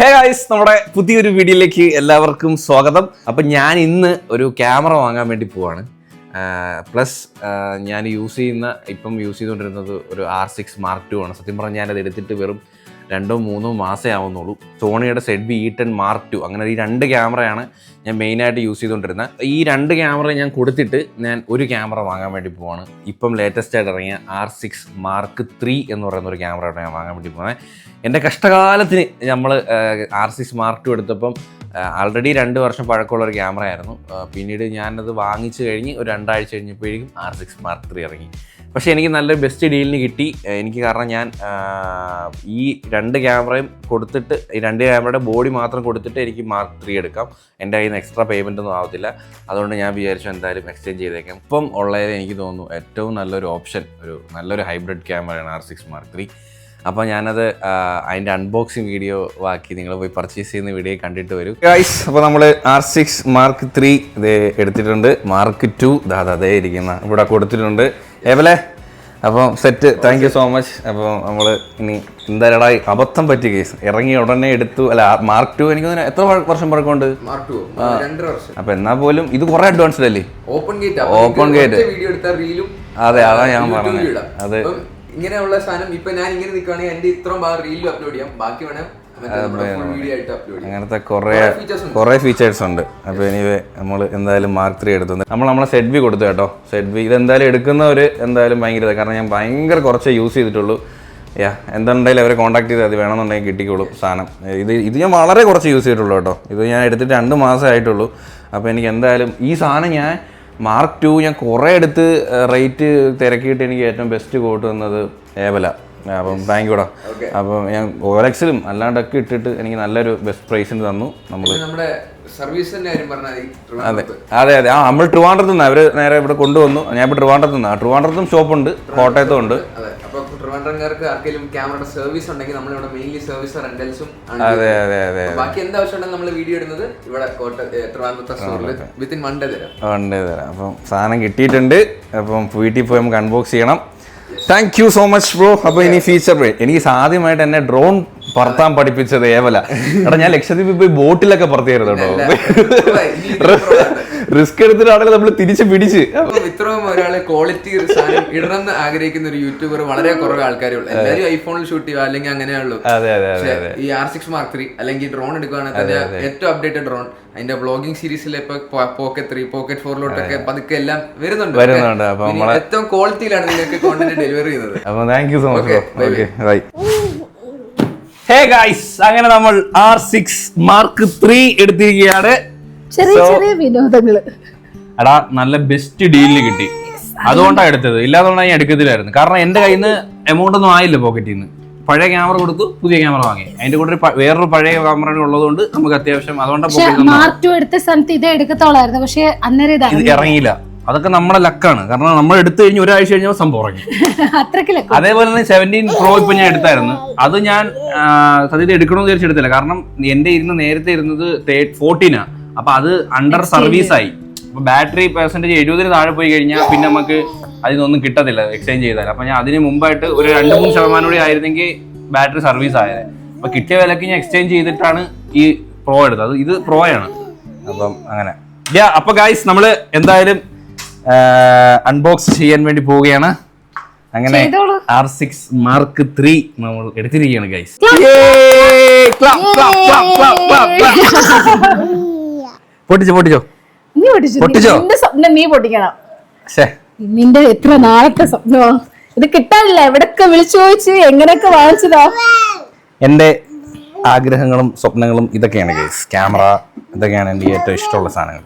Hey guys, നമ്മുടെ പുതിയൊരു വീഡിയോയിലേക്ക് എല്ലാവർക്കും സ്വാഗതം. അപ്പം ഞാൻ ഇന്ന് ഒരു ക്യാമറ വാങ്ങാൻ വേണ്ടി പോവാണ്. പ്ലസ് ഞാൻ യൂസ് ചെയ്തുകൊണ്ടിരുന്നത് ഒരു R6 Mark II ആണ്. സത്യം പറഞ്ഞാൽ ഞാനത് എടുത്തിട്ട് വെറും 2-3 മാസമേ ആവുന്നുള്ളൂ. സോണിയുടെ ZV E10 Mark II, അങ്ങനെ ഈ 2 ക്യാമറയാണ് ഞാൻ മെയിനായിട്ട് യൂസ് ചെയ്തുകൊണ്ടിരുന്നത്. ഈ 2 ക്യാമറ ഞാൻ കൊടുത്തിട്ട് ഞാൻ ഒരു ക്യാമറ വാങ്ങാൻ വേണ്ടി പോവാണ്. ഇപ്പം ലേറ്റസ്റ്റ് ആയിട്ട് ഇറങ്ങിയ R6 Mark III എന്ന് പറയുന്ന ഒരു ക്യാമറ ഞാൻ വാങ്ങാൻ വേണ്ടി പോകുന്നത്. എൻ്റെ കഷ്ടകാലത്തിന് നമ്മൾ R6 Mark II എടുത്തപ്പം ആൾറെഡി 2 വർഷം പഴക്കമുള്ള ഒരു ക്യാമറ ആയിരുന്നു. പിന്നീട് ഞാനത് വാങ്ങിച്ചു കഴിഞ്ഞ് ഒരു 2 ആഴ്ച കഴിഞ്ഞപ്പോഴേക്കും R6 Mark III ഇറങ്ങി. പക്ഷേ എനിക്ക് നല്ലൊരു ബെസ്റ്റ് ഡീലിന് കിട്ടി. എനിക്ക് കാരണം ഞാൻ ഈ 2 ക്യാമറയും കൊടുത്തിട്ട്, ഈ 2 ക്യാമറയുടെ ബോഡി മാത്രം കൊടുത്തിട്ട് എനിക്ക് Mark III എടുക്കാം. എൻ്റെ കയ്യിൽ നിന്ന് എക്സ്ട്രാ പേയ്മെൻ്റ് ഒന്നും ആവത്തില്ല. അതുകൊണ്ട് ഞാൻ വിചാരിച്ചു എന്തായാലും എക്സ്ചേഞ്ച് ചെയ്തേക്കാം. ഇപ്പം ഉള്ളതിൽ എനിക്ക് തോന്നുന്നു ഏറ്റവും നല്ലൊരു ഓപ്ഷൻ നല്ലൊരു ഹൈബ്രിഡ് ക്യാമറയാണ് R6 Mark III. അപ്പോൾ ഞാനത് അതിൻ്റെ അൺബോക്സിങ് വീഡിയോ ആക്കി നിങ്ങൾ പോയി പർച്ചേസ് ചെയ്യുന്ന വീഡിയോ കണ്ടിട്ട് വരും ഗൈസ്. അപ്പോൾ നമ്മൾ R6 Mark III ഇത് എടുത്തിട്ടുണ്ട്. Mark II അതേ ഇരിക്കുന്ന ഇവിടെ കൊടുത്തിട്ടുണ്ട്. ഏവലെ അപ്പോൾ set, thank you so much. അപ്പോൾ നമ്മൾ ഇനി എന്തായാലും അബദ്ധം പറ്റി കേസ് ഇറങ്ങി ഉടനെ എടുത്തു. അല്ല, Mark II എനിക്ക് എത്ര വർഷം പഴക്കമുണ്ട്? അപ്പോൾ എന്നാൽ പോലും ഇത് കുറേ അഡ്വാൻസ്ഡ് അല്ലേ? Open gate. അതെ, അതാ ഞാൻ പറഞ്ഞത്. അതെ, ഇങ്ങനെയുള്ള സാധനം ഇപ്പൊ ഞാൻ ഇങ്ങനെ നിൽക്കുകയാണെങ്കിൽ എന്റെ ഇത്രയും ഭാഗം റീലും അപ്ലോഡ് ചെയ്യാം, ബാക്കി വേണം അങ്ങനത്തെ കുറേ ഫീച്ചേഴ്സ് ഉണ്ട്. അപ്പോൾ എനിവേ നമ്മൾ എന്തായാലും Mark III എടുത്തത് നമ്മളെ ZV കൊടുത്തു കേട്ടോ. ZV ഇതെന്തായാലും എടുക്കുന്നവർ എന്തായാലും ഭയങ്കര, കാരണം ഞാൻ ഭയങ്കര കുറച്ചേ യൂസ് ചെയ്തിട്ടുള്ളൂ. എന്തുണ്ടെങ്കിലും അവരെ കോൺടാക്ട് ചെയ്ത് അത് വേണമെന്നുണ്ടെങ്കിൽ കിട്ടിക്കോളും സാധനം. ഇത് ഞാൻ വളരെ കുറച്ച് യൂസ് ചെയ്തിട്ടുള്ളൂ കേട്ടോ. ഇത് ഞാൻ എടുത്തിട്ട് 2 മാസമേ ആയിട്ടുള്ളൂ. അപ്പോൾ എനിക്ക് എന്തായാലും ഈ സാധനം ഞാൻ Mark II ഞാൻ കുറേ എടുത്ത് റേറ്റ് തിരക്കിയിട്ട് എനിക്ക് ഏറ്റവും ബെസ്റ്റ് കോട്ട് തന്നത് ഏവല. അപ്പം താങ്ക് യൂടാ. അപ്പം ഞാൻ OLX-ലും അല്ലാണ്ടൊക്കെ ഇട്ടിട്ട് എനിക്ക് നല്ലൊരു ബെസ്റ്റ് പ്രൈസിന് തന്നു. നമ്മുടെ സർവീസിന്റെ കാര്യം പറഞ്ഞാൽ അതെ നമ്മൾ ട്രിവാൻഡ്രത്ത് നിന്ന് അവർ നേരെ ഇവിടെ കൊണ്ടുവന്നു. ഞാൻ ഇപ്പോൾ ട്രിവാൻഡ്രത്ത് നിന്നാണ്. ട്രിവാൻഡ്രത്തും ഷോപ്പുണ്ട്, കോട്ടയത്തും ഉണ്ട്. ട്രിവാൻഡ്രംകാർക്ക് ആർക്കെങ്കിലും ക്യാമറയുടെ സർവീസ് ഉണ്ടെങ്കിൽ നമ്മളിവിടെ മെയിൻലി സർവീസ് റെന്റൽസും. അതെ, ബാക്കി എന്താവശ്യം ഉണ്ടെങ്കിൽ നമ്മൾ വീഡിയോ ഇടുന്നത് ഇവിടെ ട്രിവാൻഡ്രത്തെ സ്റ്റോറിൽ വിത്തിൻ 1 day തരാം. അപ്പം സാധനം കിട്ടിയിട്ടുണ്ട്. അപ്പം വീട്ടിൽ പോയി നമുക്ക് അൺബോക്സ് ചെയ്യണം. Thank you so much bro. അപ്പോൾ ഇനി ഫീച്ചർ എനിക്ക് ആദ്യമായിട്ട് എന്നെ ഡ്രോൺ പറത്താൻ പഠിപ്പിച്ചത് ഏവല. എടാ, ഞാൻ ലക്ഷദ്വീപിൽ പോയി ബോട്ടിലൊക്കെ പറത്തിയായിരുന്നു കേട്ടോ. റിസ്ക് എടുത്തിട്ടാണെങ്കിൽ നമ്മൾ തിരിച്ച് പിടിച്ച്. ഇത്രയും ഒരാളെ ക്വാളിറ്റി സാധനം ഇടണമെന്ന് ആഗ്രഹിക്കുന്ന ഒരു യൂട്യൂബർ വളരെ കുറവ് ആൾക്കാരേ ഉള്ളൂ. എല്ലാവരും ഐഫോണിൽ ഷൂട്ട് ചെയ്യുക അല്ലെങ്കിൽ അങ്ങനെയുള്ളൂ. ഈ R6 Mark III അല്ലെങ്കിൽ ഡ്രോൺ എടുക്കുകയാണെങ്കിൽ ഏറ്റവും അപ്ഡേറ്റഡ് ഡ്രോൺ, അതിന്റെ വ്ളോഗിംഗ് സീരീസിൽ ഇപ്പൊ Pocket 3, Pocket 4 പതുക്കെ എല്ലാം വരുന്നുണ്ട്. ഏറ്റവും ക്വാളിറ്റിയിലാണ് നിങ്ങൾക്ക് കോണ്ടന്റ് ഡെലിവറി ചെയ്യുന്നത്. അപ്പോൾ thank you so much. Okay, bye. Hey guys, അങ്ങനെ നമ്മൾ R6 Mark III എടുത്തിരിക്കുകയാണ്. ചെറിയ വിനോദങ്ങള്. എടാ, നല്ല ബെസ്റ്റ് ഡീലിന് കിട്ടി, അതുകൊണ്ടാണ് എടുത്തത്. ഇല്ലാതുകൊണ്ടാണ് ഞാൻ എടുക്കത്തില്ലായിരുന്നു. കാരണം എന്റെ കയ്യിൽ നിന്ന് എമൗണ്ട് ഒന്നും ആയില്ല പോക്കറ്റിൽ നിന്ന്. പഴയ ക്യാമറ കൊടുത്തു, പുതിയ ക്യാമറ വാങ്ങി. അതിന്റെ കൂടെ വേറൊരു പഴയ ക്യാമറ ഉള്ളതുകൊണ്ട് നമുക്ക് അത്യാവശ്യം അതുകൊണ്ടാണ് Mark II എടുത്ത സ്ഥലത്ത് ഇത് എടുക്കത്തോളായിരുന്നു. പക്ഷെ അന്നേരം ഇത് ഇറങ്ങിയില്ല. അതൊക്കെ നമ്മുടെ ലക്കാണ്. കാരണം നമ്മൾ എടുത്തു കഴിഞ്ഞ് ഒരാഴ്ച കഴിഞ്ഞാൽ സംഭവം ഇറങ്ങി. അതേപോലെ തന്നെ 17 Pro ഇപ്പൊ ഞാൻ എടുത്തായിരുന്നു. അത് ഞാൻ സത്യത്തിൽ എടുക്കണമെന്ന് വിചാരിച്ച് എടുത്തില്ല. കാരണം എന്റെ നേരത്തെ ഇരുന്നത് 14 അപ്പൊ അത് അണ്ടർ സർവീസ് ആയി. അപ്പൊ ബാറ്ററി പെർസെന്റേജ് 70 താഴെ പോയി കഴിഞ്ഞാൽ പിന്നെ നമുക്ക് അതിനൊന്നും കിട്ടത്തില്ല എക്സ്ചേഞ്ച് ചെയ്താൽ. അപ്പൊ ഞാൻ അതിന് മുമ്പായിട്ട് ഒരു 2-3% കൂടി ആയിരുന്നെങ്കിൽ ബാറ്ററി സർവീസ് ആയത്. അപ്പൊ കിട്ടിയ വിലക്ക് ഞാൻ എക്സ്ചേഞ്ച് ചെയ്തിട്ടാണ് ഈ പ്രോ എടുത്തത്. ഇത് പ്രോയാണ്. അപ്പം അങ്ങനെ അപ്പൊ ഗൈസ്, നമ്മള് എന്തായാലും അൺബോക്സ് ചെയ്യാൻ വേണ്ടി പോവുകയാണ്. അങ്ങനെ R6 Mark III നമ്മൾ എടുത്തിരിക്കുകയാണ് ഗൈസ്. പൊട്ടിച്ചോ? നീ പൊട്ടിക്കണം. നിന്റെ എത്ര നാളത്തെ സ്വപ്നമോ ഇത് കിട്ടാനില്ല. എവിടൊക്കെ വിളിച്ചു ചോദിച്ച് എങ്ങനെയൊക്കെ വാങ്ങിച്ചതാ. എന്റെ ആഗ്രഹങ്ങളും സ്വപ്നങ്ങളും ഇതൊക്കെയാണ് ഗൈസ്. ക്യാമറ ഇതൊക്കെയാണ് എന്റെ ഏറ്റവും ഇഷ്ടമുള്ള സാധനങ്ങൾ.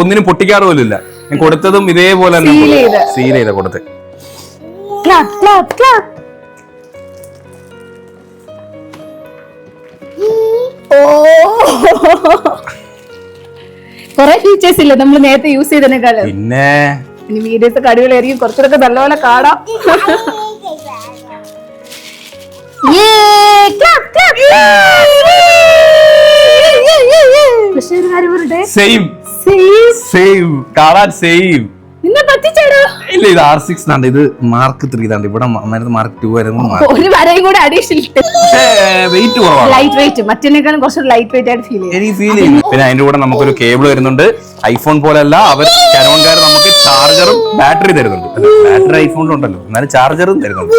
ഒന്നിനും പൊട്ടിക്കാറ് പോലും ഇല്ല. ഞാൻ കൊടുത്തതും ഇതേപോലെ സീൽ ചെയ്ത കൊടുത്ത്. കൊറേ ഫീച്ചേഴ്സ് ഇല്ല നമ്മൾ നേരത്തെ യൂസ് ചെയ്തതിനേക്കാളും. പിന്നെ ഇനി വീഡിയോസ് ഒക്കെ അടിപൊളിയായിരിക്കും. കുറച്ചുകൂടെ നല്ലപോലെ കാണാം. പക്ഷേ ഒരു കാര്യം പറയട്ടെ, സെയിം കാണാൻ സെയിം. നിന്നെ പറ്റിച്ചേടോ. ഇല്ല ഇത് R6 ആണ്, ഇത് മാർക്ക് 3 ആണ്. ഇവിടെ മാർക്ക് 2 ആയിരുന്നു. ഒരു വരയും കൂടെ അഡീഷണൽ. വെയിറ്റ് കുറവാണ്, ലൈറ്റ് വെയിറ്റ്, മറ്റേനേക്കാളും കുറച്ച് ലൈറ്റ് വെയിറ്റ് ആയിട്ട് ഫീൽ ചെയ്യും. എനിക്ക് ഫീൽ ചെയ്യുന്നു. പിന്നെ അതിന്റെ കൂടെ നമുക്കൊരു കേബിൾ വരുന്നുണ്ട്. ഐഫോൺ പോലെയല്ല, അവർ കാനോൺകാർ നമുക്ക് ചാർജറും ബാറ്ററി തരുന്നുണ്ട്. ബാറ്ററി ഐഫോണിലുണ്ടല്ലോ, എന്നാലും ചാർജറും തരുന്നുണ്ട്.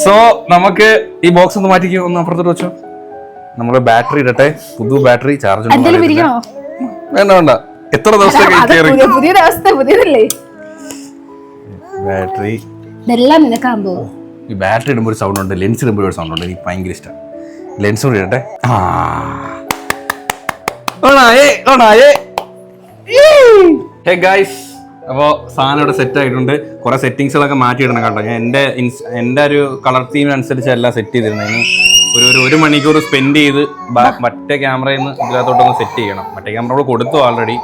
സോ നമുക്ക് ഈ ബോക്സ് ഒന്ന് മാറ്റിക്കോ, ഒന്ന് അപ്പുറത്തോട്ട് വെച്ചോ. നമ്മള് ബാറ്ററി ഇടട്ടെ, പുതു ബാറ്ററി ചാർജർ. വേണ്ട വേണ്ട, എത്ര ദിവസത്തേക്ക് പുതിയ അവസ്ഥ, പുതിയതല്ലേ ബാറ്ററി. ഇതെല്ലാം നിനക്കാകുമ്പോ ഈ ബാറ്ററി ഇടുമ്പോൾ ഒരു സൗണ്ട് ഉണ്ട്, ലെൻസ് ഇടുമ്പോൾ ഒരു സൗണ്ട് ഉണ്ട്. എനിക്ക് ഭയങ്കര ഇഷ്ടം. ലെൻസ് കൂടി ഇടട്ടെ. ഹേ ഗൈസ്, അപ്പോൾ സാധനം ഇവിടെ സെറ്റ് ആയിട്ടുണ്ട്. കുറെ സെറ്റിങ്സുകളൊക്കെ മാറ്റിയിടണം കേട്ടോ. ഞാൻ എൻ്റെ ഒരു കളർ തീമിനനുസരിച്ച് എല്ലാം സെറ്റ് ചെയ്തിരുന്നത്. ഇനി ഒരു മണിക്കൂർ സ്പെൻഡ് ചെയ്ത് മറ്റേ ക്യാമറയിൽ നിന്ന് ഇതിനകത്തോട്ടൊന്ന് സെറ്റ് ചെയ്യണം. മറ്റേ ക്യാമറ കൊടുത്തു ഓൾറെഡി.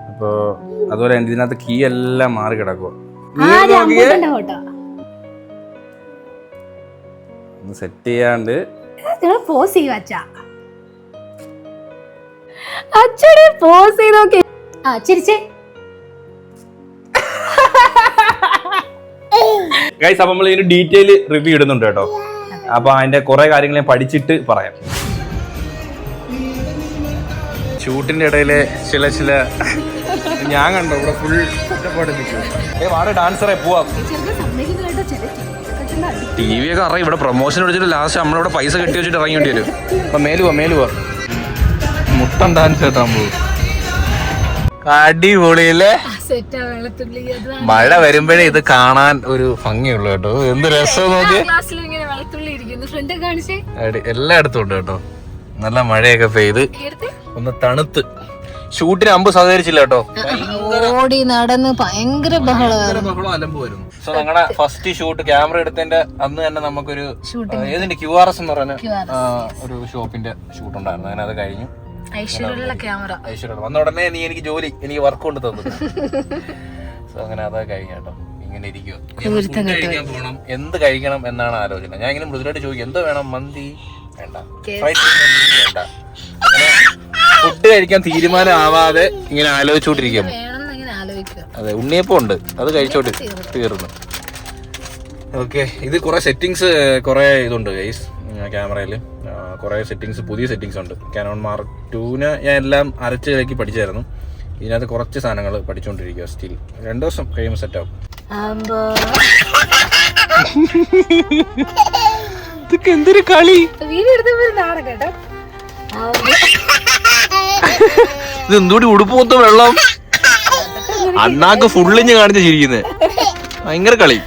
അപ്പോൾ അതുപോലെ ഇതിനകത്ത് കീ എല്ലാം മാറി കിടക്കുക. ഒന്ന് സെറ്റ് ചെയ്യാണ്ട് പോസ് ചെയ്യുക. അച്ഛനെ പോസ് ചെയ്ത് നോക്കി. ആ ചിരിച്ചേ. ഗൈസ്, അപ്പൊ നമ്മൾ ഇതിന് ഡീറ്റെയിൽ റിവ്യൂ ഇടുന്നുണ്ട് കേട്ടോ. അപ്പൊ അതിന്റെ കുറെ കാര്യങ്ങൾ ഞാൻ പഠിച്ചിട്ട് പറയാം. ഷൂട്ടിന്റെ ഇടയില് ചില ഞാൻ കണ്ടോ ഇവിടെ ഫുൾ ഡാൻസറെ പോവാം. ടി വി ഒക്കെ അറിയാം. ഇവിടെ പ്രൊമോഷൻ വിളിച്ചിട്ട് ലാസ്റ്റ് നമ്മളിവിടെ പൈസ കെട്ടി വെച്ചിട്ട് ഇറങ്ങേണ്ടി വരും. അപ്പൊ മേലുവാ മുട്ടൻ ഡാൻസ് കേട്ടാൻ പോകും. അടിപൊളിയല്ലേ? മഴ വരുമ്പോഴേ ഇത് കാണാൻ ഒരു ഭംഗിയുള്ളു കേട്ടോ. എന്ത് രസം നോക്കി. എല്ലായിടത്തും ഉണ്ട് കേട്ടോ. നല്ല മഴയൊക്കെ പെയ്ത് ഒന്ന് തണുത്ത്. ഷൂട്ടിന് അമ്പ് സഹകരിച്ചില്ല കേട്ടോ. ഓടി നടന്ന് ഭയങ്കര ബഹളം അലമ്പുമായിരുന്നു. സോ ഞങ്ങളുടെ ഫസ്റ്റ് ഷൂട്ട് ക്യാമറ എടുത്തതിന്റെ അന്ന് തന്നെ നമുക്കൊരു ഏതിന്റെ QRS എന്ന് പറഞ്ഞ ഒരു ഷോപ്പിന്റെ ഷൂട്ട് ഉണ്ടായിരുന്നു. അങ്ങനെ അത് കഴിഞ്ഞു. ഐശ്വര്യ വന്ന ഉടനെ എനിക്ക് വർക്ക് കൊണ്ട് തന്നു. സോ അങ്ങനെ അതൊക്കെ കഴിഞ്ഞ കേട്ടോ. ഇങ്ങനെ ഇരിക്കുക. കഴിക്കാൻ പോകണം, എന്ത് കഴിക്കണം എന്നാണ് ആലോചന. ഞാൻ ഇങ്ങനെ മൃദുലായിട്ട് ചോദിക്കും, എന്തോ വേണം? മന്തി വേണ്ട, വേണ്ട. ഫുഡ് കഴിക്കാൻ തീരുമാനം ആവാതെ ഇങ്ങനെ ആലോചിച്ചോണ്ടിരിക്കും. അതെ, ഉണ്ണിയപ്പം ഉണ്ട്, അത് കഴിച്ചോട്ട് തീർന്നു. ഓക്കെ, ഇത് കുറെ സെറ്റിങ്സ് കുറെ ഇതുണ്ട് ഗൈസ് ക്യാമറയിൽ. കുറെ സെറ്റിങ്സ്, പുതിയ സെറ്റിങ്സ് ഉണ്ട്. കാനോൺ മാർക്ക് 2 ഞാൻ എല്ലാം അരച്ച് കളിക്കി പഠിച്ചായിരുന്നു. ഇതിനകത്ത് കുറച്ച് സാധനങ്ങൾ പഠിച്ചുകൊണ്ടിരിക്കുക. സ്റ്റിൽ 2 ദിവസം കഴിയുമ്പോൾ സെറ്റ് ആവും. ഇതൊക്കെ എന്തൊരു കളി! ഇത് എന്തുകൂടി ഉടുപ്പ് മൊത്തം വെള്ളം, അണ്ണാക്ക് ഫുള്ളിഞ്ഞ് കാണിച്ച് ചിരിക്കുന്നത്. ഭയങ്കര കളി.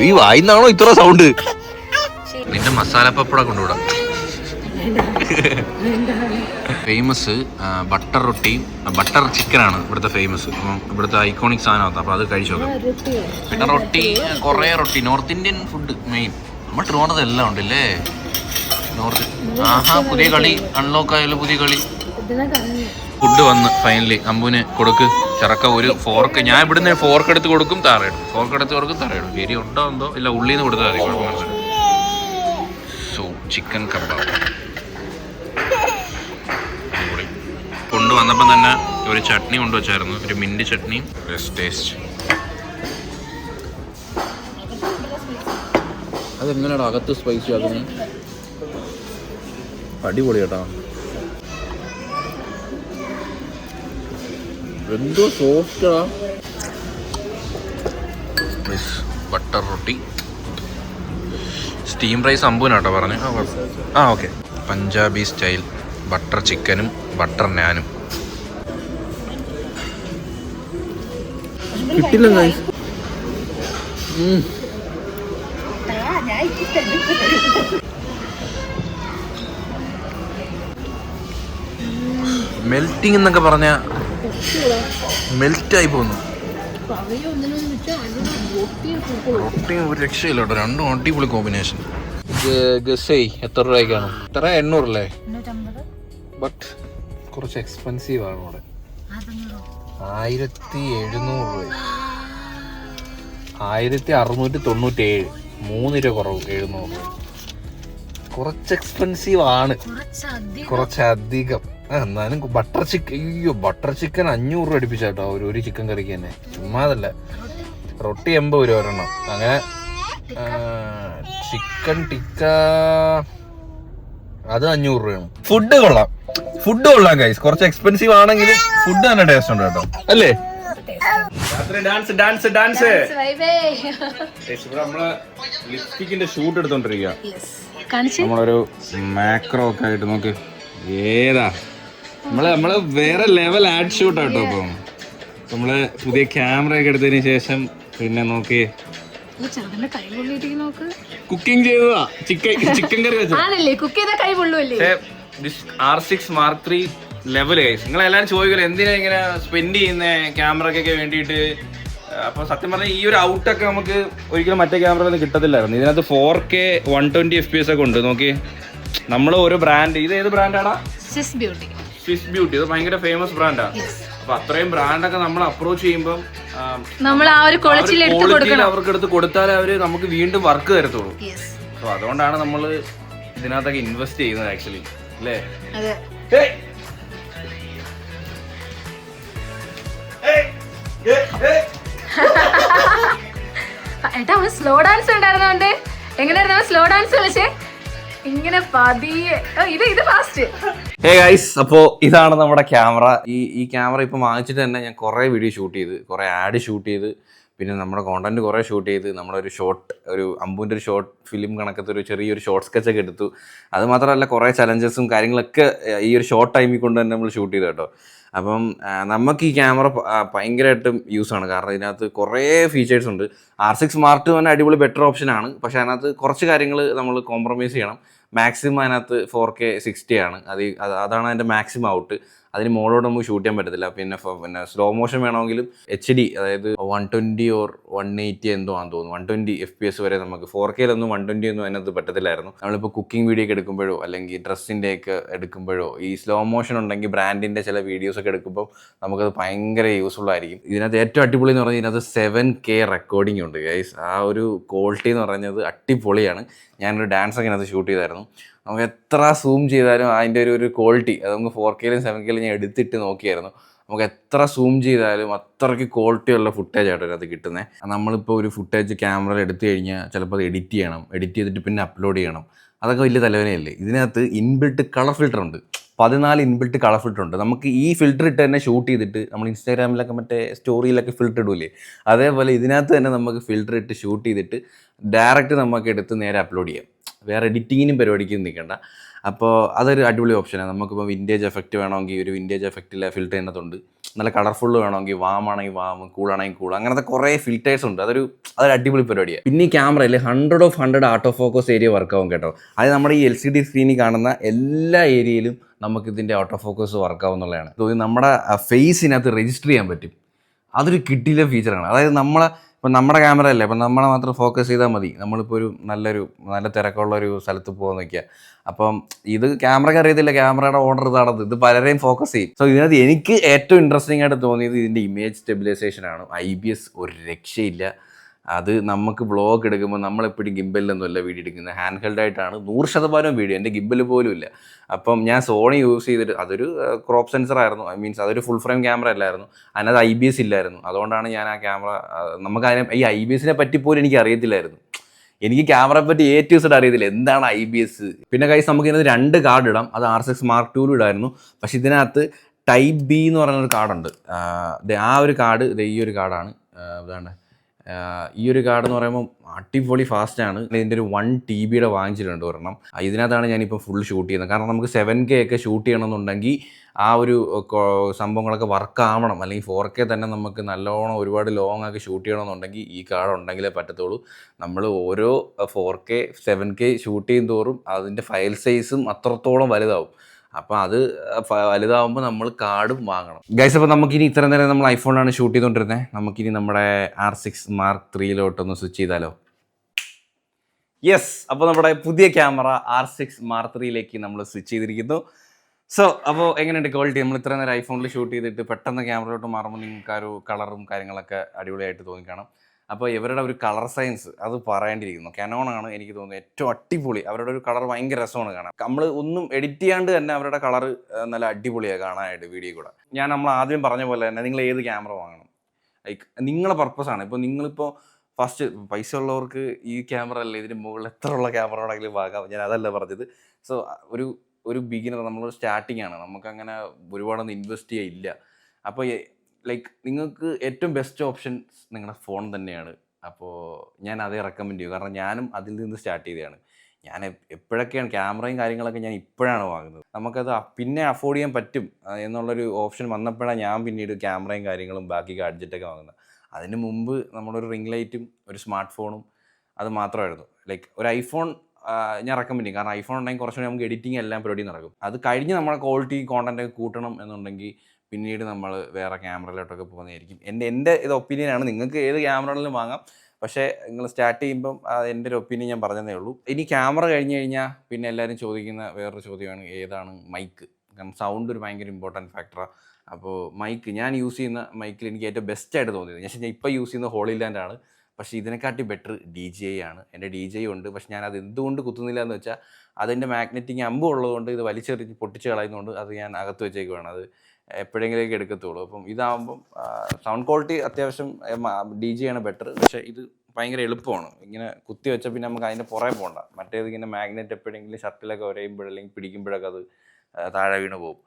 ഈ വായിന്നാണോ ഇത്ര സൗണ്ട്? നിന്റെ മസാല പപ്പട കൊണ്ടുവിടാം. ഫേമസ് ബട്ടർ റൊട്ടി, ബട്ടർ ചിക്കനാണ് ഇവിടുത്തെ ഫേമസ്. അപ്പം ഇവിടുത്തെ ഐക്കോണിക് സാധനമാണ്. അപ്പോൾ അത് കഴിച്ചു നോക്കാം. പിന്നെ റൊട്ടി, കുറേ റൊട്ടി, നോർത്ത് ഇന്ത്യൻ ഫുഡ് മെയിൻ. നമ്മൾ ട്രിവാൻഡ്രത്ത് എല്ലാം ഉണ്ടല്ലേ നോർത്ത്. ആഹാ, പുതിയ കളി അൺലോക്ക് ആയാലും പുതിയ കളി. ഫുഡ് വന്ന് ഫൈനലി അമ്പുവിന് കൊടുക്ക് ചിറക്ക ഒരു ഫോർക്ക്. ഞാൻ ഇവിടുന്ന് ഫോർക്ക് എടുത്ത് കൊടുക്കും, താറയിടും. ഫോർക്ക് എടുത്ത് കൊടുക്കും, താറയിടും. എരി ഉണ്ടോ എന്തോ ഇല്ല, ഉള്ളിൽ നിന്ന് കൊടുത്താൽ മതി, കുഴപ്പമില്ല. സോ ചിക്കൻ കബാബ് അടിപൊളി. കൊണ്ടുവന്നപ്പം തന്നെ ഒരു ചട്നി കൊണ്ടുവച്ചായിരുന്നു, ഒരു മിൻറ്റ് ചട്നി. ടേസ്റ്റ് അതെങ്ങനെയാണ് അകത്ത് സ്പൈസി ആക്കുന്നത്? അടിപൊളി കേട്ടോ. എന്തോ സോഫ്റ്റാ. ബട്ടർ റൊട്ടി, സ്റ്റീം റൈസ് അമ്പൂനാട്ടോ പറഞ്ഞു. ഓക്കെ. പഞ്ചാബി സ്റ്റൈൽ ബട്ടർ ചിക്കനും ബട്ടർ നാനും. കിട്ടില്ല. മെൽറ്റിംഗ് എന്നൊക്കെ പറഞ്ഞ മെൽറ്റായി പോകുന്നു. റൊട്ടി ഒരു രക്ഷയില്ല കേട്ടോ. രണ്ടും അടിപൊളി കോമ്പിനേഷൻ. എത്ര രൂപയ്ക്കാണ്? ഇത്ര 800 അല്ലേ? ബട്ട് കുറച്ച് എക്സ്പെൻസീവ് ആണ് ഇവിടെ. 1700 രൂപ, 1697, 3 രൂപ കുറവ്, 700 രൂപ. കുറച്ച് എക്സ്പെൻസീവ് ആണ്, കുറച്ചധികം. എന്നാലും ബട്ടർ ചിക്കൻ, ബട്ടർ ചിക്കൻ 500 രൂപ അടുപ്പിച്ചാട്ടോ ഒരു ചിക്കൻ കറിക്ക് തന്നെ. ചുമ്മാതല്ല. റൊട്ടി 80 രൂപ ഒരെണ്ണം. അങ്ങനെ ചിക്കൻ ടിക്ക അത് 500 രൂപയാണ്. ഫുഡ് കൊള്ളാം ഗൈസ്. കുറച്ച് എക്സ്പെൻസീവ് ആണെങ്കിലും ഫുഡ് നല്ല ടേസ്റ്റ് ഉണ്ട് കേട്ടോ, അല്ലേ? ഡാൻസ് നമ്മള് ലിപ്സ്റ്റിക്കിന്റെ ഷൂട്ട് എടുത്തോണ്ടിരിക്കുക. നമ്മളൊരു മാക്രോ ഒക്കെ ആയിട്ട് നോക്ക്. ഏതാ നമ്മള് വേറെ ലെവൽ ആഡ് ഷൂട്ട് ആട്ടോ. ഇപ്പൊ നമ്മള് പുതിയ ക്യാമറ ഒക്കെ എടുത്തതിന് ശേഷം പിന്നെ നോക്കി കുക്കിംഗ് ചെയ്തതാ. ചിക്കൻ കറി വെച്ചാ R6 Mark III level guys. നിങ്ങളെല്ലാരും ചോദിക്കല്ലോ എന്തിനാ ഇങ്ങനെ സ്പെൻഡ് ചെയ്യുന്ന ക്യാമറക്കൊക്കെ വേണ്ടിയിട്ട്. അപ്പൊ സത്യം പറഞ്ഞാൽ ഈ ഒരു ഔട്ടൊക്കെ നമുക്ക് ഒരിക്കലും മറ്റേ ക്യാമറയിൽ കിട്ടത്തില്ലായിരുന്നു. ഇതിനകത്ത് 4K 120 FPS ഒക്കെ ഉണ്ട്. നോക്കി, നമ്മൾ ഒരു ബ്രാൻഡ്, ഇത് ഏത് ബ്രാൻഡാണ്? Swiss beauty. ഇത് ഭയങ്കര ഫേമസ് ബ്രാൻഡാണ്. അപ്പൊ അത്രയും ബ്രാൻഡൊക്കെ നമ്മൾ അപ്രോച്ച് ചെയ്യുമ്പോൾ നമ്മൾ ആ ഒരു ക്വാളിറ്റിയിൽ അവർക്ക് എടുത്ത് കൊടുത്താലേ അവര് നമുക്ക് വീണ്ടും വർക്ക് തരത്തുള്ളൂ. അപ്പൊ അതുകൊണ്ടാണ് നമ്മൾ ഇതിനകത്തൊക്കെ ഇൻവെസ്റ്റ് ചെയ്യുന്നത് ആക്ച്വലി, അല്ലേ? ഏട്ടാ സ്ലോ ഡാൻസ് ഉണ്ടായിരുന്നോണ്ട് എങ്ങനെയായിരുന്നു സ്ലോ ഡാൻസ് കളിച്ചേ? ഇങ്ങനെ പതിയെ ഇത് ഫാസ്റ്റ്. ഹേ ഗൈസ്, അപ്പോൾ ഇതാണ് നമ്മുടെ ക്യാമറ. ഈ ക്യാമറ ഇപ്പം വാങ്ങിച്ചിട്ട് തന്നെ ഞാൻ കുറേ വീഡിയോ ഷൂട്ട് ചെയ്ത്, കുറേ ആഡ് ഷൂട്ട് ചെയ്ത്, പിന്നെ നമ്മുടെ കോണ്ടന്റ് കുറേ ഷൂട്ട് ചെയ്ത്, നമ്മളൊരു ഒരു അമ്പുവിൻ്റെ ഒരു ഷോർട്ട് ഫിലിം കണക്കത്തെ ഒരു ചെറിയൊരു ഷോർട്ട് സ്കെച്ചൊക്കെ എടുത്തു. അത് മാത്രമല്ല കുറേ ചലഞ്ചസും കാര്യങ്ങളൊക്കെ ഈ ഒരു ഷോർട്ട് ടൈമിൽ കൊണ്ട് തന്നെ നമ്മൾ ഷൂട്ട് ചെയ്തു കേട്ടോ. അപ്പം നമുക്ക് ഈ ക്യാമറ ഭയങ്കരമായിട്ടും യൂസാണ്. കാരണം ഇതിനകത്ത് കുറേ ഫീച്ചേഴ്സ് ഉണ്ട്. R6 Mark II തന്നെ അടിപൊളി ബെറ്റർ ഓപ്ഷനാണ്. പക്ഷേ അതിനകത്ത് കുറച്ച് കാര്യങ്ങൾ നമ്മൾ കോംപ്രമൈസ് ചെയ്യണം. മാക്സിമം അതിനകത്ത് 4K 60 ആണ്. അതാണ് അതിൻ്റെ മാക്സിമം ഔട്ട്. അതിന് മുകളിലോട്ട് നമുക്ക് ഷൂട്ട് ചെയ്യാൻ പറ്റത്തില്ല. പിന്നെ സ്ലോ മോഷൻ വേണമെങ്കിലും HD, അതായത് 120 or 180 എന്തോ ആണെന്ന് തോന്നുന്നു, 120 FPS വരെ നമുക്ക്. 4Kയിലൊന്നും 120 ഒന്നും അതിനകത്ത് പറ്റത്തില്ലായിരുന്നു. നമ്മളിപ്പോൾ കുക്കിംഗ് വീഡിയോ ഒക്കെ എടുക്കുമ്പോഴോ അല്ലെങ്കിൽ ഡ്രസ്സിൻ്റെ ഒക്കെ എടുക്കുമ്പോഴോ ഈ സ്ലോ മോഷൻ ഉണ്ടെങ്കിൽ ബ്രാൻഡിൻ്റെ ചില വീഡിയോസ് ഒക്കെ എടുക്കുമ്പോൾ നമുക്കത് ഭയങ്കര യൂസ്ഫുൾ ആയിരിക്കും. ഇതിനകത്ത് ഏറ്റവും അടിപൊളി എന്ന് പറഞ്ഞാൽ ഇതിനകത്ത് 7K റെക്കോർഡിംഗ് ഉണ്ട് ഗൈസ്. ആ ഒരു ക്വാളിറ്റി എന്ന് പറഞ്ഞത് അടിപൊളിയാണ്. ഞാനൊരു ഡാൻസ് ഒക്കെ ഇതിനകത്ത് ഷൂട്ട് ചെയ്തായിരുന്നു. നമുക്ക് എത്ര സൂം ചെയ്താലും അതിൻ്റെ ഒരു ക്വാളിറ്റി, അത് നമുക്ക് 4Kയിലും 7Kയിലും ഞാൻ എടുത്തിട്ട് നോക്കിയായിരുന്നു. നമുക്ക് എത്ര സൂം ചെയ്താലും അത്രയ്ക്ക് ക്വാളിറ്റി ഉള്ള ഫുട്ടേജ് ആയിട്ട് അതിനകത്ത് കിട്ടുന്നത്. നമ്മളിപ്പോൾ ഒരു ഫുട്ടേജ് ക്യാമറയിൽ എടുത്തു കഴിഞ്ഞാൽ ചിലപ്പോൾ അത് എഡിറ്റ് ചെയ്തിട്ട് പിന്നെ അപ്ലോഡ് ചെയ്യണം. അതൊക്കെ വലിയ തലവേനയല്ലേ. ഇതിനകത്ത് ഇൻബിൽട്ട് കളർ ഫിൽറ്റർ ഉണ്ട്. 14 ഇൻബിൽട്ട് കളർ ഫിൽറ്റർ ഉണ്ട്. നമുക്ക് ഈ ഫിൽറ്റർ ഇട്ട് തന്നെ ഷൂട്ട് ചെയ്തിട്ട് നമ്മൾ ഇൻസ്റ്റാഗ്രാമിലൊക്കെ മറ്റേ സ്റ്റോറിയിലൊക്കെ ഫിൽറ്റർ ഇടൂലേ, അതേപോലെ ഇതിനകത്ത് തന്നെ നമുക്ക് ഫിൽറ്റർ ഇട്ട് ഷൂട്ട് ചെയ്തിട്ട് ഡയറക്റ്റ് നമുക്ക് എടുത്ത് നേരെ അപ്ലോഡ് ചെയ്യാം. വേറെ എഡിറ്റിങ്ങിനും പരിപാടിക്കും നിൽക്കണ്ട. അപ്പോൾ അതൊരു അടിപൊളി ഓപ്ഷനാണ്. നമുക്കിപ്പോൾ വിൻറ്റേജ് എഫക്റ്റ് വേണമെങ്കിൽ ഒരു വിൻറ്റേജ് എഫക്റ്റിലെ ഫിൽറ്റർ അതിനകത്തുണ്ട്. നല്ല കളർഫുൾ വേണമെങ്കിൽ വാം ആണെങ്കിൽ വാം, കൂളാണെങ്കിൽ കൂൾ, അങ്ങനത്തെ കുറേ ഫിൽറ്റേഴ്സ് ഉണ്ട്. അതൊരു അടിപൊളി പരിപാടിയാണ്. പിന്നെ ഈ ക്യാമറയിൽ 100 ആട്ടോ ഫോക്കസ് ഏരിയ വർക്കാവും കേട്ടോ. അത് നമ്മുടെ ഈ LCD സ്ക്രീനിൽ കാണുന്ന എല്ലാ ഏരിയയിലും നമുക്കിതിൻ്റെ ഓട്ടോ ഫോക്കസ് വർക്കാവും എന്നുള്ളതാണ്. നമ്മുടെ ഫേസിനകത്ത് രജിസ്റ്റർ ചെയ്യാൻ പറ്റും. അതൊരു കിട്ടിയില്ല ഫീച്ചറാണ്. അതായത് ഇപ്പം നമ്മുടെ ക്യാമറ അല്ലേ, അപ്പം നമ്മളെ മാത്രം ഫോക്കസ് ചെയ്താൽ മതി. നമ്മളിപ്പോൾ നല്ല തിരക്കുള്ള ഒരു സ്ഥലത്ത് പോകാൻ നിൽക്കുക. അപ്പം ഇത് ക്യാമറയ്ക്ക് അറിയത്തില്ല ക്യാമറയുടെ ഓർഡർ ഇതാണത്. ഇത് പലരെയും ഫോക്കസ് ചെയ്യും. സോ ഇതിനകത്ത് എനിക്ക് ഏറ്റവും ഇൻട്രസ്റ്റിംഗ് ആയിട്ട് തോന്നിയത് ഇതിൻ്റെ ഇമേജ് സ്റ്റെബിലൈസേഷനാണ്. IBS ഒരു രക്ഷയില്ല. അത് നമുക്ക് വ്ളോഗ് എടുക്കുമ്പോൾ നമ്മളെപ്പോഴും ഗിംബലിലൊന്നുമല്ല വീഡിയോ എടുക്കുന്നത്, ഹാൻഡ് ഹെൽഡായിട്ടാണ് 100% വീഡിയോ. എൻ്റെ ഗിംബൽ പോലും ഇല്ല. അപ്പം ഞാൻ സോണി യൂസ് ചെയ്തിട്ട് അതൊരു ക്രോപ്പ് സെൻസർ ആയിരുന്നു. മീൻസ് അതൊരു ഫുൾ ഫ്രെയിം ക്യാമറ അല്ലായിരുന്നു. അതിനകത്ത് IBS ഇല്ലായിരുന്നു. അതുകൊണ്ടാണ് ഞാൻ ആ ക്യാമറ, ഈ IBSനെ പറ്റിപ്പോലും എനിക്ക് അറിയത്തില്ലായിരുന്നു. എനിക്ക് ക്യാമറയെ പറ്റി A-Z അറിയത്തില്ല എന്താണ് IBS. പിന്നെ കൈസ് നമുക്ക് ഇതിനകത്ത് 2 കാർഡ് ഇടാം. അത് R6 Mark II ഇടായിരുന്നു. പക്ഷെ ഇതിനകത്ത് Type B എന്ന് പറയുന്നൊരു കാർഡുണ്ട്. ആ ഒരു കാർഡ് ഈ ഒരു കാർഡാണ്. ഇതാണ് ഈ ഒരു കാർഡ് എന്ന് പറയുമ്പോൾ അടിപൊളി ഫാസ്റ്റാണ്. ഇതിൻ്റെ ഒരു 1 TB വാങ്ങിച്ചിട്ടുണ്ട് ഒരെണ്ണം. ഇതിനകത്താണ് ഞാനിപ്പോൾ ഫുൾ ഷൂട്ട് ചെയ്യുന്നത്. കാരണം നമുക്ക് 7K ഒക്കെ ഷൂട്ട് ചെയ്യണമെന്നുണ്ടെങ്കിൽ ആ ഒരു സംഭവങ്ങളൊക്കെ വർക്ക് ആവണം. അല്ലെങ്കിൽ 4K തന്നെ നമുക്ക് നല്ലോണം ഒരുപാട് ലോങ് ആക്കി ഷൂട്ട് ചെയ്യണമെന്നുണ്ടെങ്കിൽ ഈ കാർഡ് ഉണ്ടെങ്കിലേ പറ്റത്തുള്ളൂ. നമ്മൾ ഓരോ 4K 7K ഷൂട്ട് ചെയ്യും തോറും അതിൻ്റെ ഫയൽ സൈസും അത്രത്തോളം വലുതാവും. അപ്പോൾ അത് വലുതാവുമ്പോൾ നമ്മൾ കാർഡും വാങ്ങണം ഗൈസ്. അപ്പോൾ നമുക്കിനി ഇത്ര നേരം നമ്മൾ ഐഫോണിലാണ് ഷൂട്ട് ചെയ്തുകൊണ്ടിരുന്നത്. നമുക്കിനി നമ്മുടെ R6 Mark IIIലോട്ടൊന്ന് സ്വിച്ച് ചെയ്താലോ? യെസ്, അപ്പോൾ നമ്മുടെ പുതിയ ക്യാമറ R6 Mark IIIലേക്ക് നമ്മൾ സ്വിച്ച് ചെയ്തിരിക്കുന്നു. സോ അപ്പോൾ എങ്ങനെയുണ്ട് ക്വാളിറ്റി? നമ്മൾ ഇത്ര നേരം ഐഫോണിൽ ഷൂട്ട് ചെയ്തിട്ട് പെട്ടെന്ന് ക്യാമറയിലോട്ട് മാറുമ്പോൾ നിങ്ങൾക്ക് ആ ഒരു കളറും കാര്യങ്ങളൊക്കെ അടിപൊളിയായിട്ട് തോന്നിക്കാണും. അപ്പോൾ ഇവരുടെ ഒരു കളർ സയൻസ് അത് പറയേണ്ടിയിരിക്കുന്നു. കനോണാണ് എനിക്ക് തോന്നുന്നത് ഏറ്റവും അടിപൊളി. അവരുടെ ഒരു കളർ ഭയങ്കര രസമാണ് കാണാൻ. നമ്മൾ ഒന്നും എഡിറ്റ് ചെയ്യാണ്ട് തന്നെ അവരുടെ കളർ നല്ല അടിപൊളിയാണ് കാണാനായിട്ട് വീഡിയോ കൂടെ. നമ്മൾ ആദ്യം പറഞ്ഞ പോലെ തന്നെ നിങ്ങൾ ഏത് ക്യാമറ വാങ്ങണം, ലൈക്ക് നിങ്ങളെ പർപ്പസാണ്. ഇപ്പോൾ നിങ്ങളിപ്പോൾ ഫസ്റ്റ് പൈസ ഉള്ളവർക്ക് ഈ ക്യാമറ അല്ല, ഇതിന് മുകളിൽ എത്ര ഉള്ള ക്യാമറ വേണമെങ്കിലും വാങ്ങാം. ഞാൻ അതല്ല പറഞ്ഞത്. സോ ഒരു ബിഗിനർ, നമ്മളൊരു സ്റ്റാർട്ടിംഗ് ആണ്, നമുക്കങ്ങനെ ഒരുപാടൊന്നും ഇൻവെസ്റ്റ് ചെയ്യില്ല. അപ്പോൾ ലൈക്ക് നിങ്ങൾക്ക് ഏറ്റവും ബെസ്റ്റ് ഓപ്ഷൻ നിങ്ങളുടെ ഫോൺ തന്നെയാണ്. അപ്പോൾ ഞാൻ അതേ റെക്കമെൻഡ് ചെയ്യും. കാരണം ഞാനും അതിൽ നിന്ന് സ്റ്റാർട്ട് ചെയ്തതാണ്. ഞാൻ എപ്പോഴൊക്കെയാണ് ക്യാമറയും കാര്യങ്ങളൊക്കെ ഞാൻ ഇപ്പോഴാണ് വാങ്ങുന്നത്. നമുക്കത് പിന്നെ അഫോർഡ് ചെയ്യാൻ പറ്റും എന്നുള്ളൊരു ഓപ്ഷൻ വന്നപ്പോഴാണ് ഞാൻ പിന്നീട് ക്യാമറയും കാര്യങ്ങളും ബാക്കി ഗാഡ്ജറ്റൊക്കെ വാങ്ങുന്നത്. അതിന് മുമ്പ് നമ്മളൊരു റിംഗ് ലൈറ്റും ഒരു സ്മാർട്ട് ഫോണും അത് മാത്രമായിരുന്നു. ലൈക്ക് ഒരു ഐഫോൺ ഞാൻ റെക്കമെൻഡ് ചെയ്യും. കാരണം ഐഫോൺ ഉണ്ടെങ്കിൽ കുറച്ചുകൂടി നമുക്ക് എഡിറ്റിംഗ് എല്ലാം പരിപാടി നടക്കും. അത് കഴിഞ്ഞ് നമ്മുടെ ക്വാളിറ്റി കോണ്ടന്റ് ഒക്കെ കൂട്ടണം എന്നുണ്ടെങ്കിൽ പിന്നീട് നമ്മൾ വേറെ ക്യാമറയിലോട്ടൊക്കെ പോകുന്നതായിരിക്കും. എൻ്റെ ഇത് ഒപ്പീനിയനാണ്. നിങ്ങൾക്ക് ഏത് ക്യാമറകളിലും വാങ്ങാം. പക്ഷേ നിങ്ങൾ സ്റ്റാർട്ട് ചെയ്യുമ്പം എൻ്റെ ഒരു ഒപ്പീനിയൻ ഞാൻ പറഞ്ഞതേ ഉള്ളൂ. ഇനി ക്യാമറ കഴിഞ്ഞ് കഴിഞ്ഞാൽ പിന്നെ എല്ലാവരും ചോദിക്കുന്ന വേറൊരു ചോദ്യമാണ് ഏതാണ് മൈക്ക്. കാരണം സൗണ്ട് ഒരു ഭയങ്കര ഇമ്പോർട്ടൻറ്റ് ഫാക്ടറാണ്. അപ്പോൾ മൈക്ക്, ഞാൻ യൂസ് ചെയ്യുന്ന മൈക്കിൽ എനിക്ക് ഏറ്റവും ബെസ്റ്റായിട്ട് തോന്നിയത്, ഞാൻ ഇപ്പോൾ യൂസ് ചെയ്യുന്ന ഹോളിലാൻഡാണ്. പക്ഷേ ഇതിനെക്കാട്ടി ബെറ്റർ DJI ആണ്. എൻ്റെ DJI ഉണ്ട്. പക്ഷെ ഞാനത് എന്തുകൊണ്ട് കുത്തുന്നില്ല എന്ന് വെച്ചാൽ അതിൻ്റെ മാഗ്നറ്റിക് അമ്പ് ഉള്ളതുകൊണ്ട് ഇത് വലിച്ചെറിഞ്ഞ് പൊട്ടിച്ച് കളയുന്നതുകൊണ്ട് അത് ഞാൻ അകത്ത് വെച്ചേക്കുവാണ്. അത് എപ്പോഴെങ്കിലേക്ക് എടുക്കത്തുള്ളൂ. അപ്പം ഇതാകുമ്പം സൗണ്ട് ക്വാളിറ്റി അത്യാവശ്യം DJI ആണ് ബെറ്റർ. പക്ഷേ ഇത് ഭയങ്കര എളുപ്പമാണ്. ഇങ്ങനെ കുത്തി വെച്ചാൽ പിന്നെ നമുക്ക് അതിൻ്റെ പുറകെ പോകണ്ട. മറ്റേത് ഇങ്ങനെ മാഗ്നറ്റ് എപ്പോഴെങ്കിലും ഷർട്ടിലൊക്കെ അല്ലെങ്കിൽ പിടിക്കുമ്പോഴൊക്കെ അത് താഴെ വീണ് പോകും.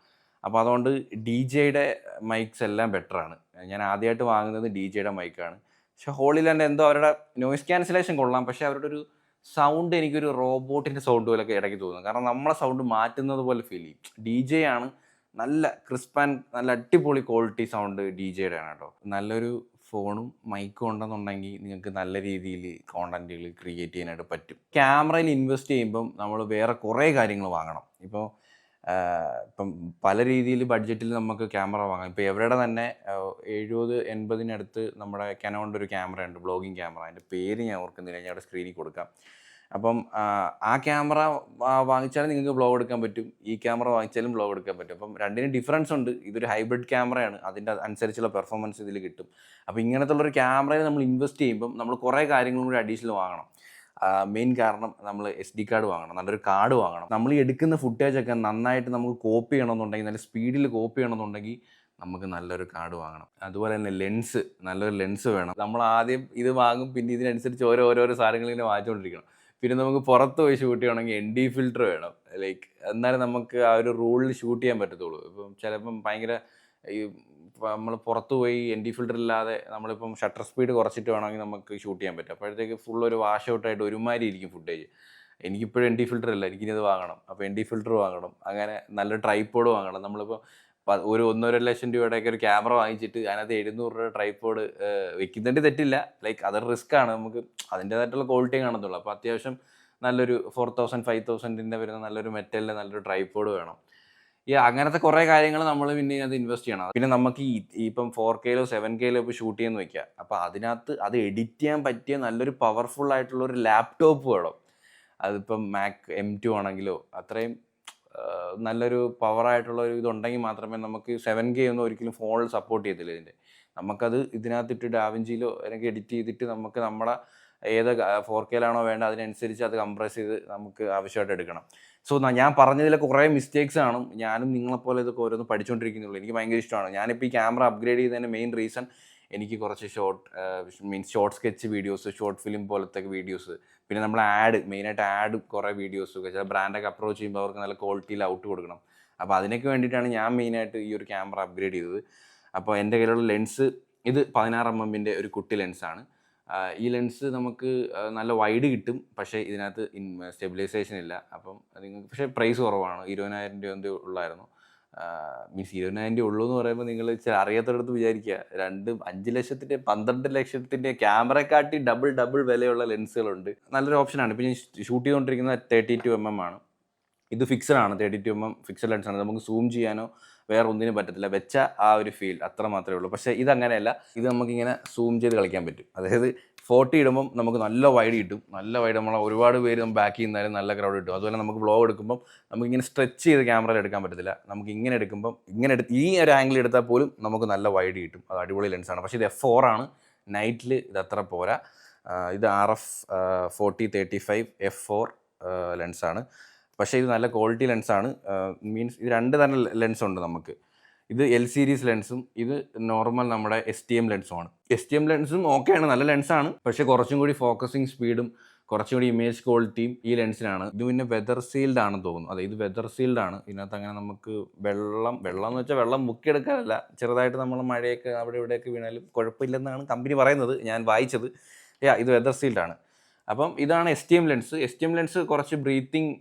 അപ്പോൾ അതുകൊണ്ട് DJIയുടെ മൈക്സ് എല്ലാം ബെറ്ററാണ്. ഞാൻ ആദ്യമായിട്ട് വാങ്ങുന്നത് DJIയുടെ മൈക്കാണ്. പക്ഷെ ഹോളിലാൻഡ് എന്തോ അവരുടെ നോയിസ് ക്യാൻസലേഷൻ കൊള്ളാം. പക്ഷേ അവരുടെ ഒരു സൗണ്ട് എനിക്കൊരു റോബോട്ടിൻ്റെ സൗണ്ട് പോലൊക്കെ ഇടയ്ക്ക് തോന്നുന്നു. കാരണം നമ്മളെ സൗണ്ട് മാറ്റുന്നത് പോലെ ഫീൽ ചെയ്യും. DJI ആണ് നല്ല ക്രിസ്പ് ആൻഡ് നല്ല അടിപൊളി ക്വാളിറ്റി സൗണ്ട് DJIയുടെ ആണ് കേട്ടോ. നല്ലൊരു ഫോണും മൈക്കും ഉണ്ടെന്നുണ്ടെങ്കിൽ നിങ്ങൾക്ക് നല്ല രീതിയിൽ കോണ്ടന്റുകൾ ക്രിയേറ്റ് ചെയ്യാനായിട്ട് പറ്റും. ക്യാമറയിൽ ഇൻവെസ്റ്റ് ചെയ്യുമ്പം നമ്മൾ വേറെ കുറേ കാര്യങ്ങൾ വാങ്ങണം. ഇപ്പം പല രീതിയിൽ ബഡ്ജറ്റിൽ നമുക്ക് ക്യാമറ വാങ്ങാം. ഇപ്പോൾ എവരുടെ തന്നെ 70-80 നമ്മുടെ കനോണിൻ്റെ ഒരു ക്യാമറ ഉണ്ട്, വ്ളോഗിങ് ക്യാമറ. അതിൻ്റെ പേര് ഞാൻ ഓർക്കുന്നില്ല, ഞാൻ അവിടെ സ്ക്രീനിൽ കൊടുക്കാം. അപ്പം ആ ക്യാമറ വാങ്ങിച്ചാലും നിങ്ങൾക്ക് വ്ളോഗ് എടുക്കാൻ പറ്റും, ഈ ക്യാമറ വാങ്ങിച്ചാലും വ്ളോഗ് എടുക്കാൻ പറ്റും. അപ്പം രണ്ടിനും ഡിഫറൻസ് ഉണ്ട്. ഇതൊരു ഹൈബ്രിഡ് ക്യാമറയാണ്, അതിൻ്റെ അനുസരിച്ചുള്ള പെർഫോമൻസ് ഇതിൽ കിട്ടും. അപ്പോൾ ഇങ്ങനത്തുള്ളൊരു ക്യാമറയിൽ നമ്മൾ ഇൻവെസ്റ്റ് ചെയ്യുമ്പം നമ്മൾ കുറേ കാര്യങ്ങളും കൂടി അഡീഷണൽ വാങ്ങണം. മെയിൻ കാരണം നമ്മൾ SD കാർഡ് വാങ്ങണം, നല്ലൊരു കാർഡ് വാങ്ങണം. നമ്മൾ ഈ എടുക്കുന്ന ഫുട്ടേജൊക്കെ നന്നായിട്ട് നമുക്ക് കോപ്പി ചെയ്യണമെന്നുണ്ടെങ്കിൽ, നല്ല സ്പീഡിൽ കോപ്പി ചെയ്യണമെന്നുണ്ടെങ്കിൽ നമുക്ക് നല്ലൊരു കാർഡ് വാങ്ങണം. അതുപോലെ തന്നെ ലെൻസ്, നല്ലൊരു ലെൻസ് വേണം. നമ്മൾ ആദ്യം ഇത് വാങ്ങും, പിന്നെ ഇതിനനുസരിച്ച് ഓരോരോ സാധനങ്ങളിങ്ങനെ വാങ്ങിച്ചുകൊണ്ടിരിക്കണം. പിന്നെ നമുക്ക് പുറത്ത് പോയി ഷൂട്ട് ചെയ്യണമെങ്കിൽ ND ഫിൽറ്റർ വേണം. ലൈക്ക് എന്നാലും നമുക്ക് ആ ഒരു റൂളിൽ ഷൂട്ട് ചെയ്യാൻ പറ്റത്തുള്ളൂ. ഇപ്പം ചിലപ്പം ഭയങ്കര ഈ നമ്മൾ പുറത്ത് പോയി ND ഫിൽറ്റർ ഇല്ലാതെ നമ്മളിപ്പം ഷട്ടർ സ്പീഡ് കുറച്ചിട്ട് വേണമെങ്കിൽ നമുക്ക് ഷൂട്ട് ചെയ്യാൻ പറ്റും. അപ്പോഴത്തേക്ക് ഫുൾ ഒരു വാഷ് ഔട്ടായിട്ട് ഒരുമാതിരി ഇരിക്കും ഫുട്ടേജ്. എനിക്കിപ്പോഴും ND ഫിൽറ്റർ ഇല്ല, എനിക്കിത് വാങ്ങണം. അപ്പോൾ ND ഫിൽറ്റർ വാങ്ങണം. അങ്ങനെ നല്ല ട്രൈപോഡ് വാങ്ങണം. നമ്മളിപ്പോൾ ഒരു 1-1.5 ലക്ഷം രൂപയുടെയൊക്കെ ഒരു ക്യാമറ വാങ്ങിച്ചിട്ട് അതിനകത്ത് 700 രൂപ ട്രൈപോഡ് വെക്കുന്നുണ്ട്, തെറ്റില്ല. ലൈക്ക് അതൊരു റിസ്ക് ആണ്. നമുക്ക് അതിൻ്റേതായിട്ടുള്ള ക്വാളിറ്റിയും കാണത്തുള്ളൂ. അപ്പോൾ അത്യാവശ്യം നല്ലൊരു 4000-5000 വരുന്ന നല്ലൊരു മെറ്റലിൻ്റെ നല്ലൊരു ട്രൈപോഡ് വേണം. അങ്ങനത്തെ കുറേ കാര്യങ്ങൾ നമ്മൾ പിന്നെ അത് ഇൻവെസ്റ്റ് ചെയ്യണം. പിന്നെ നമുക്ക് ഇപ്പം 4Kയിലോ 7Kയിലോ ഇപ്പോൾ ഷൂട്ട് ചെയ്യുന്ന വയ്ക്കുക. അപ്പോൾ അതിനകത്ത് അത് എഡിറ്റ് ചെയ്യാൻ പറ്റിയ നല്ലൊരു പവർഫുൾ ആയിട്ടുള്ള ഒരു ലാപ്ടോപ്പ് വേണം. അതിപ്പം Mac M2 ആണെങ്കിലോ അത്രയും നല്ലൊരു പവറായിട്ടുള്ള ഒരു ഇതുണ്ടെങ്കിൽ മാത്രമേ നമുക്ക് 7K ഒന്നും ഒരിക്കലും ഫോണിൽ സപ്പോർട്ട് ചെയ്യത്തില്ല. നമുക്കത് ഇതിനകത്തിട്ട് ഡാവിഞ്ചിയിലോ അല്ലെങ്കിൽ എഡിറ്റ് ചെയ്തിട്ട് നമുക്ക് നമ്മുടെ ഏത് 4Kയിലാണോ വേണ്ട അതിനനുസരിച്ച് അത് കംപ്രസ് ചെയ്ത് നമുക്ക് ആവശ്യമായിട്ട് എടുക്കണം. സോ ഞാൻ പറഞ്ഞതിലൊക്കെ കുറേ മിസ്റ്റേക്സ് ആണ്. ഞാനും നിങ്ങളെപ്പോലെ ഇതൊക്കെ ഓരോന്ന് പഠിച്ചുകൊണ്ടിരിക്കുന്നുള്ളൂ. എനിക്ക് ഭയങ്കര ഇഷ്ടമാണ്. ഞാനിപ്പോൾ ഈ ക്യാമറ അപ്ഗ്രേഡ് ചെയ്തതിൻ്റെ മെയിൻ റീസൺ എനിക്ക് കുറച്ച് short sketch videos, short film പോലത്തെ വീഡിയോസ്, പിന്നെ നമ്മൾ മെയിനായിട്ട് ആഡ് കുറേ വീഡിയോസ്, ചില ബ്രാൻഡൊക്കെ അപ്രോച്ച് ചെയ്യുമ്പോൾ അവർക്ക് നല്ല ക്വാളിറ്റിയിൽ ഔട്ട് കൊടുക്കണം. അപ്പോൾ അതിനൊക്കെ വേണ്ടിയിട്ടാണ് ഞാൻ മെയിനായിട്ട് ഈ ഒരു ക്യാമറ അപ്ഗ്രേഡ് ചെയ്തത്. അപ്പോൾ എൻ്റെ കയ്യിലുള്ള ലെൻസ് ഇത് 16mm ഒരു കുട്ടി ലെൻസാണ്. ഈ ലെൻസ് നമുക്ക് നല്ല വൈഡ് കിട്ടും, പക്ഷേ ഇതിനകത്ത് സ്റ്റെബിലൈസേഷൻ ഇല്ല. അപ്പം നിങ്ങൾക്ക് പക്ഷേ പ്രൈസ് കുറവാണ്, 20,000 രൂപ എന്തോ ഉള്ളായിരുന്നു. മീൻസ് 20,000 ഉള്ളൂ എന്ന് പറയുമ്പോൾ നിങ്ങൾ അറിയാത്തടത്ത് വിചാരിക്കുക 5 ലക്ഷത്തിൻ്റെ 12 ലക്ഷത്തിൻ്റെ ക്യാമറക്കാട്ടി ഡബിൾ വിലയുള്ള ലെൻസുകളുണ്ട്. നല്ലൊരു ഓപ്ഷനാണ്. ഇപ്പോൾ ഞാൻ ഷൂട്ട് ചെയ്തുകൊണ്ടിരിക്കുന്നത് 32mm ആണ്. ഇത് ഫിക്സഡ് ആണ്, 32mm ഫിക്സഡ് ലെൻസാണ്. നമുക്ക് സൂം ചെയ്യാനോ വേറെ ഒന്നിനും പറ്റത്തില്ല. വെച്ച ആ ഒരു ഫീൽ അത്ര മാത്രമേ ഉള്ളൂ. പക്ഷേ ഇതങ്ങനെയല്ല. ഇത് നമുക്കിങ്ങനെ സൂം ചെയ്ത് കളിക്കാൻ പറ്റും. അതായത് 40 ഇടുമ്പം നമുക്ക് നല്ല വൈഡ് കിട്ടും. നല്ല വൈഡ് നമ്മൾ ഒരുപാട് പേര് നമ്മൾ ബാക്കിൽ നിന്നാലും നല്ല ക്രൗഡ് കിട്ടും. അതുപോലെ നമുക്ക് വ്ളോഗ് എടുക്കുമ്പം നമുക്കിങ്ങനെ സ്ട്രെച്ച് ചെയ്ത് ക്യാമറയിൽ എടുക്കാൻ പറ്റത്തില്ല. നമുക്ക് ഇങ്ങനെ എടുക്കുമ്പം ഈ ഒരു ആംഗിൾ എടുത്താൽ പോലും നമുക്ക് നല്ല വൈഡ് കിട്ടും. അത് അടിപൊളി ലെൻസാണ്. പക്ഷേ ഇത് F4 ആണ്. നൈറ്റിൽ ഇത് അത്ര പോരാ. ഇത് RF 40-35 F4 ലെൻസാണ്. പക്ഷേ ഇത് നല്ല ക്വാളിറ്റി ലെൻസാണ്. മീൻസ് ഇത് 2 തന്നെ ലെൻസ് ഉണ്ട് നമുക്ക്. ഇത് L സീരീസ് ലെൻസും ഇത് നോർമൽ നമ്മുടെ STM ലെൻസുമാണ്. STM ലെൻസും ഓക്കെയാണ്, നല്ല ലെൻസാണ്. പക്ഷേ കുറച്ചും കൂടി ഫോക്കസിങ് സ്പീഡും കുറച്ചും കൂടി ഇമേജ് ക്വാളിറ്റിയും ഈ ലെൻസിനാണ്. ഇത് പിന്നെ വെതർ സീൽഡ് ആണെന്ന് തോന്നുന്നു. അതെ, ഇത് വെതർ സീൽഡ് ആണ്. ഇതിനകത്ത് അങ്ങനെ നമുക്ക് വെള്ളം എന്ന് വെച്ചാൽ വെള്ളം മുക്കിയെടുക്കാനല്ല, ചെറുതായിട്ട് നമ്മൾ മഴയൊക്കെ അവിടെ ഇവിടെയൊക്കെ വീണാലും കുഴപ്പമില്ലെന്നാണ് കമ്പനി പറയുന്നത്, ഞാൻ വായിച്ചത്. ഇത് വെതർ സീൽഡ് ആണ്. അപ്പം ഇതാണ് STM ലെൻസ്. STM ലെൻസ് കുറച്ച് ബ്രീത്തിങ്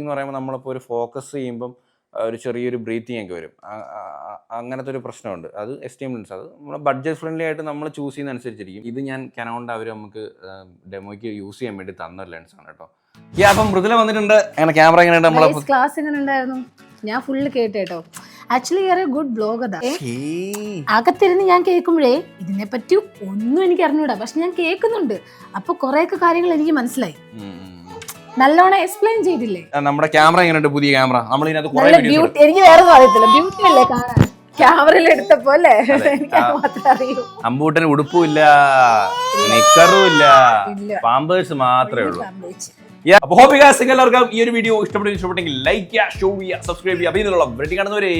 എന്ന് പറയുമ്പോൾ നമ്മളിപ്പോൾ ഒരു ഫോക്കസ് ചെയ്യുമ്പം ഒരു ചെറിയൊരു ബ്രീത്തിങ് ഒക്കെ വരും. അങ്ങനത്തെ ഒരു പ്രശ്നമുണ്ട്. അത് STM ലെൻസ്. അത് നമ്മൾ ബഡ്ജറ്റ് ഫ്രണ്ട്ലി ആയിട്ട് നമ്മൾ ചൂസ് ചെയ്യുന്ന അനുസരിച്ചിരിക്കും. ഇത് ഞാൻ കനോണിൻ്റെ അവർ നമുക്ക് ഡെമോയ്ക്ക് യൂസ് ചെയ്യാൻ വേണ്ടി തന്നൊരു ലെൻസാണ് കേട്ടോ. അപ്പം മൃദുല വന്നിട്ടുണ്ട്. അങ്ങനെ ക്യാമറ എങ്ങനെയുണ്ട്? നമ്മളെ ക്ലാസ് എങ്ങനെ ഉണ്ടായിരുന്നു? ഞാൻ ഫുള്ള് കേട്ടോ. ആക്ച്വലി വേറെ ഗുഡ് ബ്ലോഗ്. അതാ അകത്തിരുന്ന് ഞാൻ കേൾക്കുമ്പോഴേ ഇതിനെ പറ്റി ഒന്നും എനിക്ക് അറിഞ്ഞൂടാ, പക്ഷെ ഞാൻ കേൾക്കുന്നുണ്ട്. അപ്പൊ കുറെയൊക്കെ കാര്യങ്ങൾ എനിക്ക് മനസ്സിലായി. നല്ലോണം എക്സ്പ്ലെയിൻ ചെയ്തില്ലേ? നമ്മുടെ ക്യാമറ എങ്ങനെയുണ്ട്? പുതിയ ക്യാമറ നമ്മൾ ഇതിനകത്ത് എനിക്ക് വേറെ അറിയത്തില്ല. ബ്യൂട്ടി അല്ലേ കാണാൻ, ക്യാമറയിൽ എടുത്തപ്പോ അല്ലേ? എനിക്ക് മാത്രമേ അറിയൂ. അമ്പൂട്ടന് ഉടുപ്പുമില്ല, നിക്കറും ഇല്ല, പാമ്പേഴ്സ് മാത്രമേ ഉള്ളൂ. അപ്പോൾ ഹോപ്പ് ഗൈസ് എല്ലാവർക്കും ഈ ഒരു വീഡിയോ ഇഷ്ടപ്പെട്ടെങ്കിൽ ലൈക്ക് ചെയ്യുക, ഷെയർ ചെയ്യുക, സബ്സ്ക്രൈബ് ചെയ്യുക. അപ്പോൾ ഇതിനുള്ള വീഡിയോ കാണുന്നവരെ